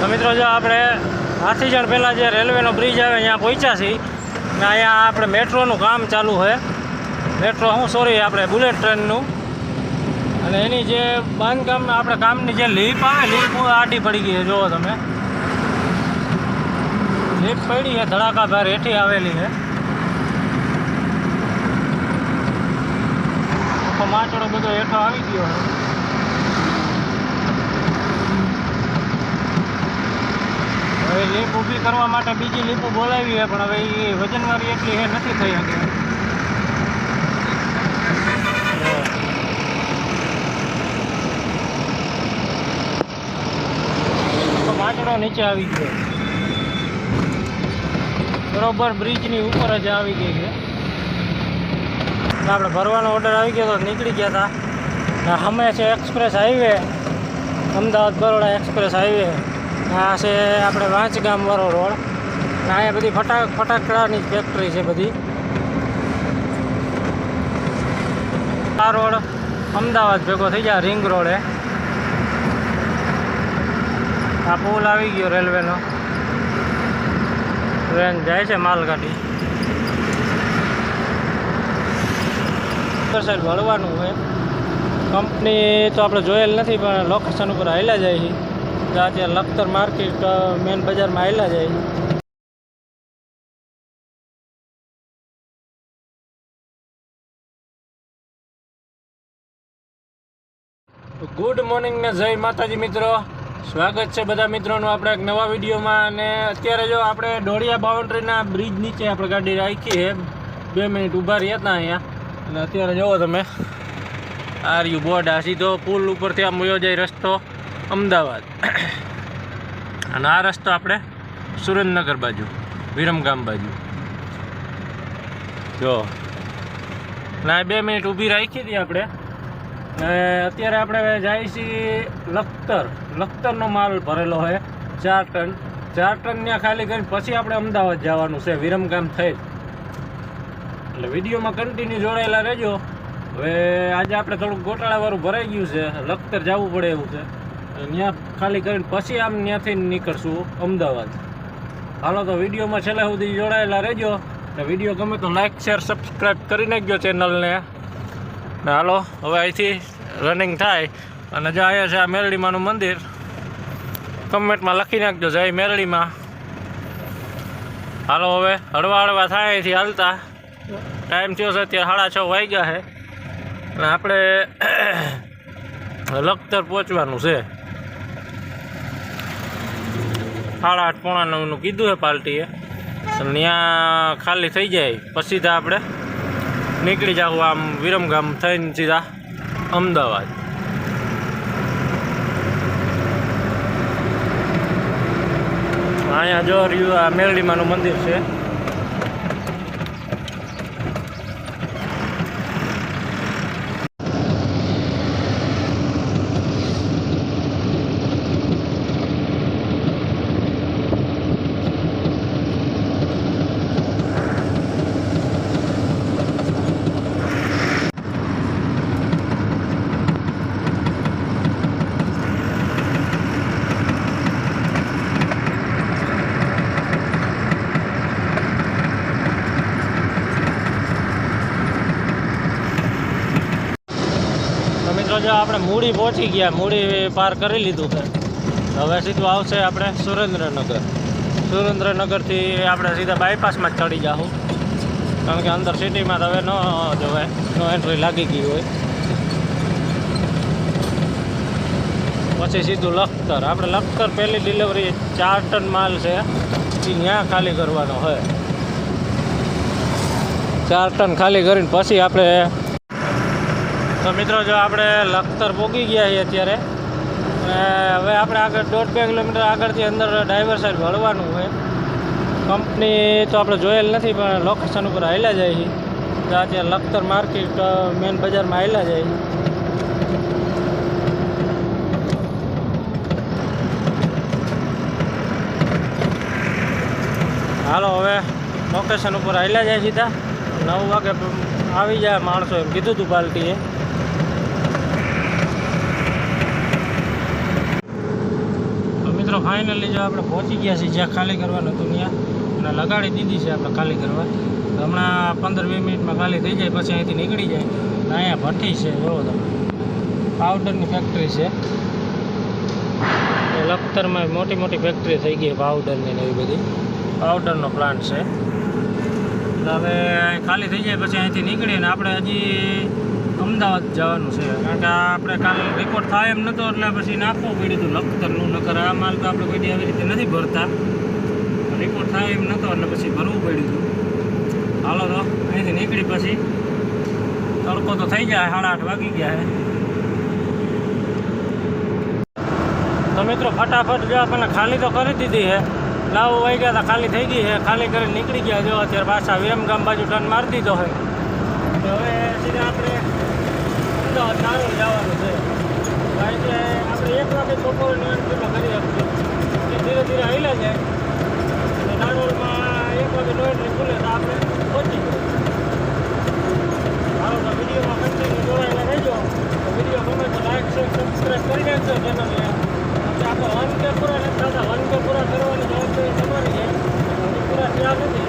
તો મિત્રો જો આપણે હાથીજણ પહેલાં જે રેલવેનો બ્રિજ આવે ત્યાં પહોંચ્યા છીએ ને અહીંયા આપણે મેટ્રોનું કામ ચાલુ છે. મેટ્રો આપણે બુલેટ ટ્રેનનું, અને એની જે બાંધકામ આપણે કામની જે લીપ આવે લીપ આડી પડી ગઈ છે. જુઓ તમે, લીપ પડી છે ધડાકાભેર હેઠી આવેલી છે. આખો માચડો બધો હેઠો આવી ગયો છે. હવે લીપ ઊભી કરવા માટે બીજી લીપો બોલાવી છે, પણ હવે એ વજનવાળી એટલી હે નથી થઈ શકે. માચડો નીચે આવી ગયો, બરોબર બ્રિજની ઉપર જ આવી ગઈ છે. આપણે ભરવાનો ઓર્ડર આવી ગયો તો નીકળી ગયા હતા. અમે છે express highway, Ahmedabad Baroda express highway. આ છે આપણે વાંચગામવાળો રોડ. અહીંયા બધી ફટાકડાની ફેક્ટરી છે બધી. આ રોડ અમદાવાદ ભેગો થઈ જાય રિંગ રોડે. આ પુલ આવી ગયો રેલવેનો, ટ્રેન જાય છે માલગાડી. સાઈડ વળવાનું હોય. કંપની તો આપણે જોયેલ નથી, પણ લોકેશન ઉપર હાલ્યા જાય છે. અત્યારે લખતર માર્કેટ મેન બજારમાં હાલ્યા જાય છે. ગુડ મોર્નિંગ ને જય માતાજી મિત્રો, સ્વાગત છે બધા મિત્રોનું આપણે એક નવા વિડીયોમાં. અને અત્યારે જો આપણે ડોળિયા બાઉન્ડ્રીના બ્રિજ નીચે આપણે ગાડી રાખી છે. 2 મિનિટ ઊભા રહ્યા હતા અહીંયા, અને અત્યારે જુઓ તમે આર્યુ બોર્ડ. આ સીધો પુલ ઉપરથી આમ વયો જાય રસ્તો અમદાવાદ, અને આ રસ્તો આપણે સુરેન્દ્રનગર બાજુ, વિરમગામ બાજુ. જો ના 2 મિનિટ ઊભી રાખી હતી આપણે. અત્યારે આપણે જાય છીએ લખતરનો માલ ભરેલો હોય 4 ટન. 4 ટન ત્યાં ખાલી કરીને પછી આપણે અમદાવાદ જવાનું છે વિરમગામ થઈ. એટલે વિડીયોમાં કન્ટિન્યુ જોડાયેલા રહેજો. હવે આજે આપણે થોડુંક ગોટાળાવાળું ભરાઈ ગયું છે, લખતર જવું પડે એવું છે. ત્યાં ખાલી કરીને પછી આમ ત્યાંથી નીકળશું અમદાવાદ. હાલો તો વિડીયોમાં છેલ્લે સુધી જોડાયેલા રહેજો. વિડીયો ગમે તો લાઈક શેર સબસ્ક્રાઈબ કરી નાખજો ચેનલને. ને હાલો હવે અહીંથી રનિંગ થાય. અને જો અહીંયા છે આ મેરડીમાનું મંદિર. કમેન્ટમાં લખી નાખજો જય મેરડીમાં. હાલો હવે હળવા થાય અહીંથી હાલતા. ટાઈમ થયો છે અત્યારે 6:30 વાગ્યા છે, અને આપણે લખતર પહોંચવાનું છે. 8:30 પોણા 9નું કીધું છે પાર્ટીએ. ત્યાં ખાલી થઈ જાય પછી સીધા આપણે નીકળી જાવ આમ વિરમગામ થઈને સીધા અમદાવાદ. અહીંયા જો રહ્યું આ મેરડીમાનું મંદિર છે. જો આપણે મૂડી પહોંચી ગયા, મૂડી પાર કરી લીધું છે. હવે સીધું આવશે આપણે સુરેન્દ્રનગરથી આપણે સીધા બાયપાસમાં જ ચડી જાઉં, કારણ કે અંદર સિટીમાં તો હવે ન જવાય, નો એન્ટ્રી લાગી ગઈ હોય. પછી સીધું લખતર. આપણે લખતર પહેલી ડિલિવરી 4 ટન માલ છે એ ત્યાં ખાલી કરવાનો હોય. 4 ટન ખાલી કરીને પછી આપણે. તો મિત્રો જો આપણે લખતર પહોંચી ગયા છીએ અત્યારે. હવે આપણે આગળ 1.5-2 કિલોમીટર આગળથી અંદર ડ્રાઈવર સાઈડ વળવાનું હોય. કંપની તો આપણે જોયેલ નથી, પણ લોકેશન ઉપર હાલ્યા જાય છે. અત્યારે લખતર માર્કેટ મેન બજારમાં હાલ્યા જાય છે. હાલો હવે લોકેશન ઉપર હાલ્યા જાય સીધા. 9 વાગે આવી જાય માણસો એમ કીધું હતું પાર્ટીએ. મિત્રો ફાઇનલી જો આપણે પહોંચી ગયા છીએ જ્યાં ખાલી કરવાનું હતું ત્યાં, અને લગાડી દીધી છે આપણે ખાલી કરવા. હમણાં 15-20 મિનિટમાં ખાલી થઈ જાય, પછી અહીંથી નીકળી જાય. અહીંયા ભઠ્ઠી છે, જોવો તો પાવડરની ફેક્ટરી છે. લખતરમાં મોટી મોટી ફેક્ટરી થઈ ગઈ પાવડરની ને એવી બધી, પાવડરનો પ્લાન્ટ છે. એટલે હવે ખાલી થઈ જાય પછી અહીંથી નીકળીને આપણે હજી અમદાવાદ જવાનું છે. કારણ કે આપણે કાલે રેકોર્ડ થાય એમ નહોતો, એટલે પછી નાખવું પડ્યું હતું લખતરનું. નકર આ માલ તો આપણે કોઈ આવી રીતે નથી ભરતા, રેકોર્ડ થાય એમ નહોતો એટલે પછી ભરવું પડ્યું હતું. હાલો તો અહીંથી નીકળી પછી તડકો તો થઈ જાય, 8:30 વાગી ગયા છે. તો મિત્રો ફટાફટ જો આપણને ખાલી તો કરી દીધી છે, લાવ વાગ્યા હતા ખાલી થઈ ગઈ છે. ખાલી કરીને નીકળી ગયા. જો અત્યારે પાછા વિરમગામ બાજુ ટર્ન મારી દીધો હોય. તો હવે સીધા આપણે અમદાવાદ નારોલ જવાનું છે. કારણ કે આપણે 1 વાગે બપોરે 9 કરી શકીએ, ધીરે ધીરે હાલ્યા જાય. અને નારોલમાં 1 વાગે 9 ખુલે તો આપણે પહોંચી ગયો. હાલો તો વિડીયોમાં કન્ટિન્યુ જોડાયેલા રહેજો. તો વિડીયો ગમે તો લાઈક શેર સબસ્ક્રાઈબ કરી નાખજો ચેનલને. આપણે 1K પૂરા નથી થતા, 1K પૂરા કરવાની જવાબદારી તમારી છે. પૂરા થયા નથી.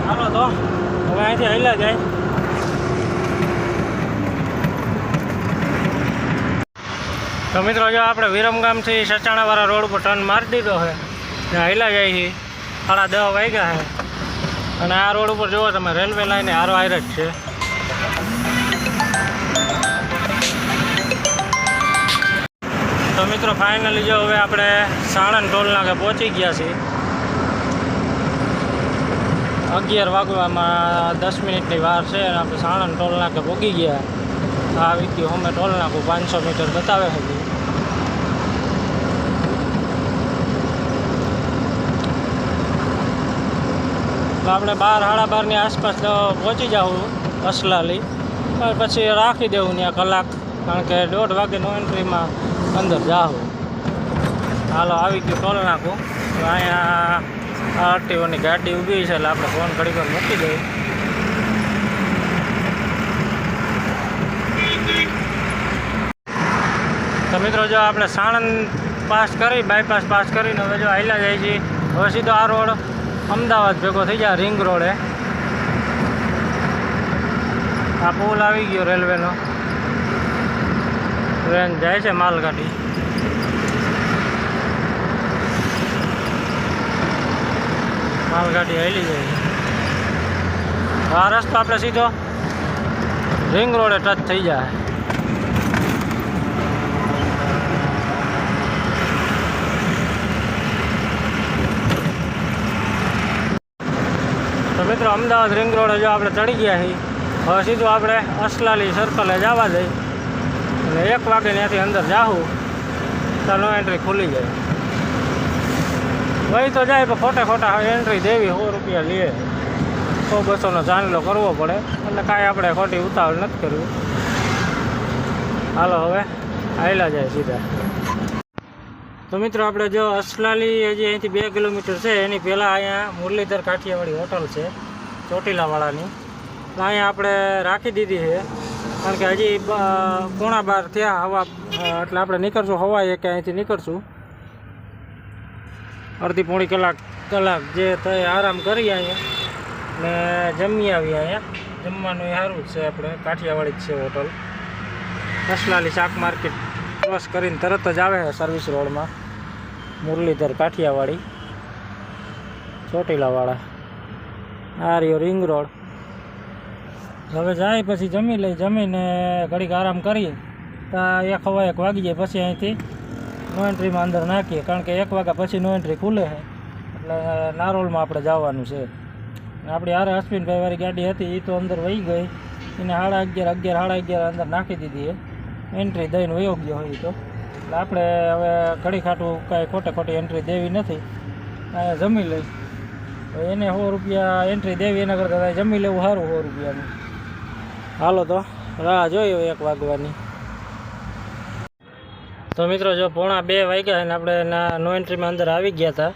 હાલો તો હવે અહીંથી હાલ્યા જાય. તો મિત્રો જો આપણે વિરમગામથી સચાણાવાળા રોડ ઉપર ટર્ન મારી દીધો છે, ત્યાં હાલ્યા જાય છે. 10:30 વાગ્યા છે. અને આ રોડ ઉપર જુઓ તમે, રેલવે લાઈને હારો હાર જ છે. તો મિત્રો ફાઇનલી જો હવે આપણે સાણંદ ટોલ નાકે પહોંચી ગયા છીએ. 11 વાગવામાં 10 મિનિટની વાર છે અને આપણે સાણંદ ટોલ નાકે પહોંચી ગયા. આ આવી ગયું અમે ટોલ નાકું, 500 મીટર બતાવે છે. તો આપણે 12-12:30 આસપાસ પહોંચી જાઉં અસલાલી. પછી રાખી દેવું ત્યાં કલાક, કારણ કે 1:30 વાગે નો એન્ટ્રીમાં અંદર જાઉં. હાલો આવી ગયું ટોલ નાકું. અહીંયા આરટીઓની ગાડી ઊભી છે, એટલે આપણે ફોન ઘડી પર મૂકી દઈએ. તો મિત્રો જો આપણે સાણંદ પાસ કરી, બાયપાસ પાસ કરીને હવે જો હાલ્યા જાય છે. હવે સીધો આ રોડ અમદાવાદ ભેગો થઈ જાય, રિંગ રોડે. આ પુલ આવી ગયો રેલવેનો, ટ્રેન જાય છે માલગાડી. માલગાડી હાલી જાય. આ રસ્તો આપણે સીધો રિંગ રોડે ટચ થઈ જાય. તો મિત્રો અમદાવાદ રિંગ રોડે જો આપણે ચડી ગયા છીએ. હવે સીધું આપણે અસલાલી સર્કલે જવા દઈએ. અને 1 વાગે ત્યાંથી અંદર જાઉં તો નો એન્ટ્રી ખુલી જાય. વહી તો જાય પણ ખોટા એન્ટ્રી દેવી, 100 રૂપિયા લે. 100-200નો ચાંદલો કરવો પડે, એટલે કાંઈ આપણે ખોટી ઉતાવળ નથી કરવી. હાલો હવે હાલ્યા જાય સીધા. તો મિત્રો આપણે જો અસલાલી હજી અહીંથી 2 કિલોમીટર છે, એની પહેલાં અહીંયા મુરલીધર કાઠિયાવાડી હોટલ છે ચોટીલાવાળાની. તો અહીંયા આપણે રાખી દીધી છે, કારણ કે હજી 11:15 થયા હવા, એટલે આપણે નીકળશું હવા 1 અહીંથી નીકળશું. અડધી-પોણી કલાક જે થાય આરામ કરીએ અહીંયા ને જમી આવીએ. અહીંયા જમવાનું એ સારું જ છે, આપણે કાઠિયાવાડી જ છે હોટલ. અસલાલી શાક માર્કેટ ક્રોસ કરીને તરત જ આવે છે સર્વિસ રોડમાં મુરલીધર કાઠિયાવાડી ચોટીલાવાળા. આ રહ્યો રિંગ રોડ. હવે જાય પછી જમી લઈ, જમીને ઘડીક આરામ કરીએ તો 1 વાગી જાય. પછી અહીંથી નો એન્ટ્રીમાં અંદર નાખીએ, કારણ કે 1 વાગ્યા પછી નો એન્ટ્રી ખુલે છે. એટલે નારોલમાં આપણે જવાનું છે. આપણી હારે અશ્વિનભાઈ વાળી ગાડી હતી, એ તો અંદર વહી ગઈ. એને 11:30 અંદર નાખી દીધી છે. એન્ટ્રી દઈને વયો ગયો હોય તો. એટલે આપણે હવે ઘડી ખાટું કાંઈ ખોટી એન્ટ્રી દેવી નથી. અહીંયા જમી લઈ. એને 100 રૂપિયા એન્ટ્રી દેવી, એના કરતાં જમી લેવું સારું 100 રૂપિયાનું. હાલો તો રાહ જોઈએ 1 વાગવાની. તો મિત્રો જો 1:45 વાગ્યા અને આપણે નો એન્ટ્રીમાં અંદર આવી ગયા હતા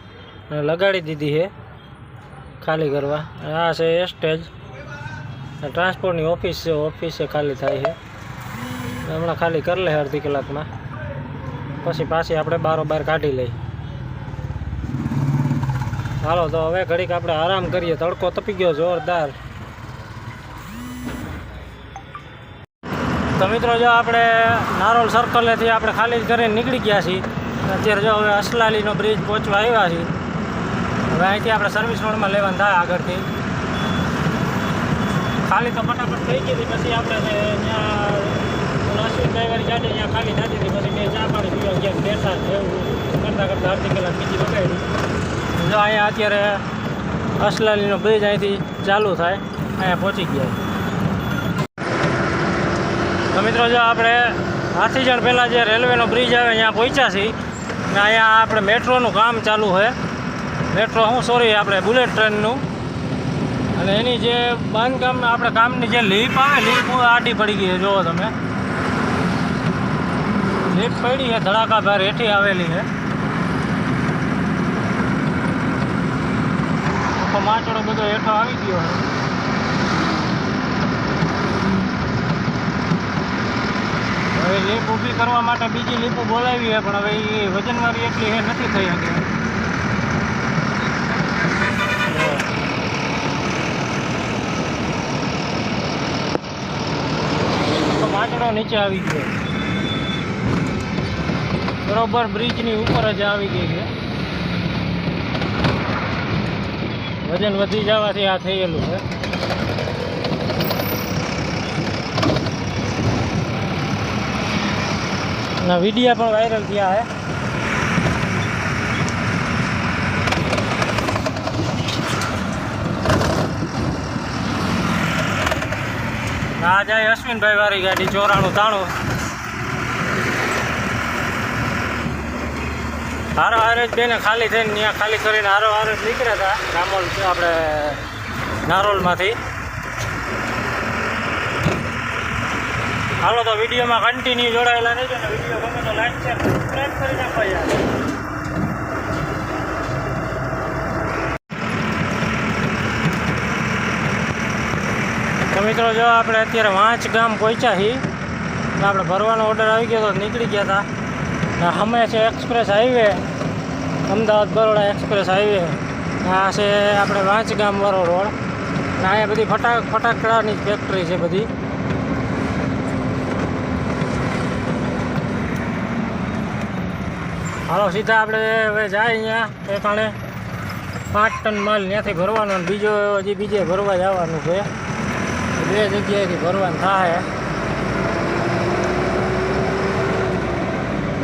અને લગાડી દીધી છે ખાલી કરવા. આ છે સ્ટેજ, ટ્રાન્સપોર્ટની ઓફિસ છે, ઓફિસે ખાલી થાય છે. હમણાં ખાલી કરી લે અડધી કલાકમાં, પછી પાછી આપણે બારોબાર કાઢી લઈ. હાલો તો હવે ઘડીક આપણે આરામ કરીએ, તડકો તપી ગયો જોરદાર. તો મિત્રો જો આપણે નારોલ સર્કલેથી આપણે ખાલી કરીને નીકળી ગયા છીએ. અત્યારે જો હવે અસલાલીનો બ્રિજ પહોંચવા આવ્યા છીએ. હવે અહીંથી આપણે સર્વિસ રોડમાં લેવાનું થાય આગળથી. ખાલી તો ફટાફટ થઈ ગઈ હતી, પછી આપણે ત્યાં અશ્વિનભાઈવાળી ગાડી ત્યાં ખાલી થતી હતી, પછી મેં ચા પાણી પીવા ગયા બેઠા એવું કરતાં અડધી કલાક બીજી લગાવી. જો અહીંયા અત્યારે અસલાલીનો બ્રિજ અહીંથી ચાલુ થાય, અહીંયા પહોંચી ગયા. તો મિત્રો જો આપણે હાથીજણ પહેલાં જે રેલવેનો બ્રિજ આવે ત્યાં પહોંચ્યા છીએ ને અહીંયા આપણે મેટ્રોનું કામ ચાલુ છે. મેટ્રો આપણે બુલેટ ટ્રેનનું, અને એની જે બાંધકામ આપણે કામની જે લીપ આવે, લીપ આડી પડી ગઈ છે. જુઓ તમે, લીપ પડી છે ધડાકાભાર હેઠી આવેલી છે. આખો માચડો બધો હેઠો આવી ગયો છે. હવે લીપ ઊભી કરવા માટે બીજી લીપો બોલાવી છે, પણ હવે એ વજનવાળી એટલી એ નથી થઈ શકે. માચડો નીચે આવી ગયો, બરોબર બ્રિજની ઉપર જ આવી ગઈ છે. વજન વધી જવાથી આ થયેલું છે. ના વિડીયો પણ વાયરલ થયા છે. આ જાય અશ્વિનભાઈ વાળી ગાડી 9493. હારો હારે જ બેને ખાલી થઈને ત્યાં ખાલી કરીને હારો હારે જ નીકળ્યા હતા રામોલ આપણે નારોલમાંથી. હાલો તો વિડીયોમાં કન્ટિન્યુ જોડાયેલા રહેજો ને વિડીયો ગમે તો લાઈક શેર સબસ્ક્રાઈબ કરી નાખો યાર. તો મિત્રો જો આપણે અત્યારે વાંચ ગામ પહોંચ્યા છીએ. આપણે ભરવાનો ઓર્ડર આવી ગયો તો નીકળી ગયા હતા. અમે છે express highway, Ahmedabad Baroda express highway. આ છે આપણે વાંચ ગામવાળો રોડ. ને અહીંયા બધી ફટાકડાની ફેક્ટરી છે બધી. હાલો સીધા આપણે હવે જાય અહીંયા ઠેકાણે 5 ટન માલ ત્યાંથી ભરવાનો, અને બીજો હજી બીજે ભરવા જવાનું છે. 2 જગ્યાએથી ભરવાનું થાય.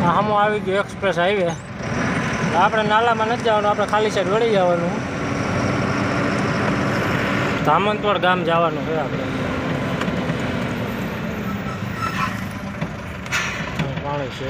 સામો આવી ગયો એક્સપ્રેસ હાઈવે. આપણે નાલામાં નથી જવાનું, આપણે ખાલી સાઈડ વળી જવાનું. ધામંતવાડ ગામ જવાનું છે આપણે. પાણી છે.